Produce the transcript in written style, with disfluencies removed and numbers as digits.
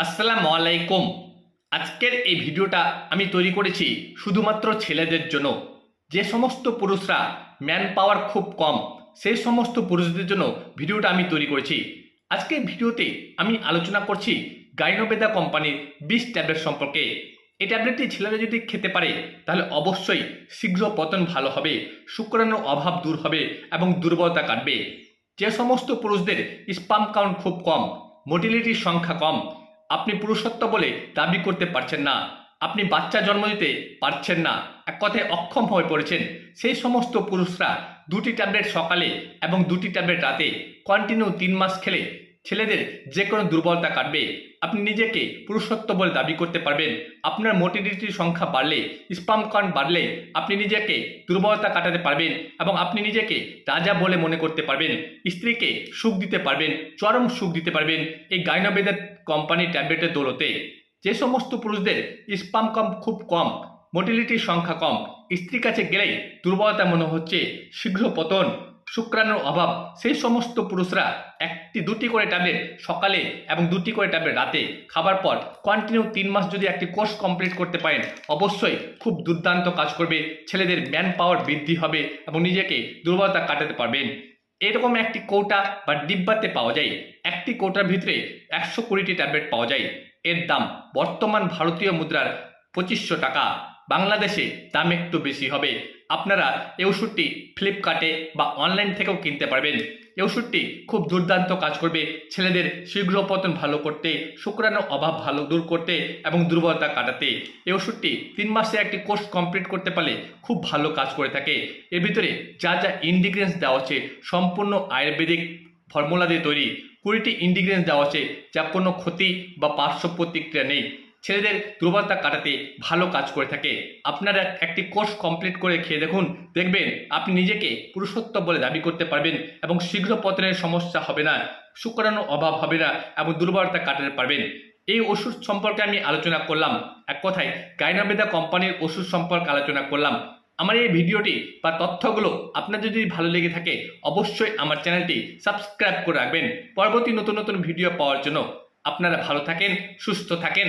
আসসালামু আলাইকুম। আজকের এই ভিডিওটা আমি তৈরি করেছি শুধুমাত্র ছেলেদের জন্য। যে সমস্ত পুরুষরা ম্যান পাওয়ার খুব কম, সেই সমস্ত পুরুষদের জন্য ভিডিওটা আমি তৈরি করেছি। আজকের ভিডিওতে আমি আলোচনা করছি গাইনোভেদা কোম্পানির 20 ট্যাবলেট সম্পর্কে। এই ট্যাবলেটটি ছেলেরা যদি খেতে পারে তাহলে অবশ্যই শীঘ্র পতন ভালো হবে, শুক্রাণুর অভাব দূর হবে এবং দুর্বলতা কাটবে। যে সমস্ত পুরুষদের স্পার্ম কাউন্ট খুব কম, মোটিলিটির সংখ্যা কম, আপনি পুরুষত্ব বলে দাবি করতে পারছেন না, আপনি বাচ্চা জন্ম দিতে পারছেন না, এক কথায় অক্ষম হয়ে পড়েছেন, সেই সমস্ত পুরুষরা 2টি ট্যাবলেট সকালে এবং 2টি ট্যাবলেট রাতে কন্টিনিউ 3 মাস খেলে ছেলেদের যে কোনো দুর্বলতা কাটবে। আপনি নিজেকে পুরুষত্ব বলে দাবি করতে পারবেন। আপনার মোটিলিটির সংখ্যা বাড়লে, স্পার্ম কাউন্ট বাড়লে আপনি নিজেকে দুর্বলতা কাটাতে পারবেন এবং আপনি নিজেকে রাজা বলে মনে করতে পারবেন। স্ত্রীকে সুখ দিতে পারবেন, চরম সুখ দিতে পারবেন এই গাইনোভেদা কোম্পানির ট্যাবলেটের দৌলতে। যে সমস্ত পুরুষদের স্পার্ম কাউন্ট খুব কম, মোটিলিটির সংখ্যা কম, স্ত্রীর কাছে গেলেই দুর্বলতা মনে হচ্ছে, শীঘ্র পতন, শুক্রাণুর অভাব, সেই সমস্ত পুরুষরা 1-2টি করে ট্যাবলেট সকালে এবং 2টি করে ট্যাবলেট রাতে খাবার পর কন্টিনিউ 3 মাস যদি একটি কোর্স কমপ্লিট করতে পারেন, অবশ্যই খুব দুর্দান্ত কাজ করবে। ছেলেদের ম্যান পাওয়ার বৃদ্ধি হবে এবং নিজেকে দুর্বলতা কাটাতে পারবেন। এরকম একটি কৌটা বা ডিব্বাতে পাওয়া যায়। একটি কৌটার ভিতরে 120টি ট্যাবলেট পাওয়া যায়। এর দাম বর্তমান ভারতীয় মুদ্রার 2500 টাকা। বাংলাদেশে দাম একটু বেশি হবে। আপনারা এই ওষুধটি ফ্লিপকার্টে বা অনলাইন থেকেও কিনতে পারবেন। এই ওষুধটি খুব দুর্দান্ত কাজ করবে ছেলেদের শীঘ্র পতন ভালো করতে, শুক্রাণুর অভাব ভালো দূর করতে এবং দুর্বলতা কাটাতে। এই ওষুধটি 3 মাসে একটি কোর্স কমপ্লিট করতে পারলে খুব ভালো কাজ করে থাকে। এর ভিতরে যা যা ইনগ্রিডিয়েন্টস দেওয়া আছে সম্পূর্ণ আয়ুর্বেদিক ফর্মুলা দিয়ে তৈরি। 20টি ইনগ্রিডিয়েন্টস দেওয়া আছে, যা কোনো ক্ষতি বা পার্শ্ব প্রতিক্রিয়া নেই। ছেলেদের দুর্বলতা কাটাতে ভালো কাজ করে থাকে। আপনারা একটি কোর্স কমপ্লিট করে খেয়ে দেখুন, দেখবেন আপনি নিজেকে পুরুষত্ব বলে দাবি করতে পারবেন এবং শীঘ্র পতনের সমস্যা হবে না, শুক্রাণুর অভাব হবে না এবং দুর্বলতা কাটাতে পারবেন। এই ওষুধ সম্পর্কে আমি আলোচনা করলাম, এক কথায় গাইনোভেদা কোম্পানির ওষুধ সম্পর্কে আলোচনা করলাম। আমার এই ভিডিওটি বা তথ্যগুলো আপনার যদি ভালো লেগে থাকে অবশ্যই আমার চ্যানেলটি সাবস্ক্রাইব করে রাখবেন পরবর্তী নতুন নতুন ভিডিও পাওয়ার জন্য। আপনারা ভালো থাকেন, সুস্থ থাকেন।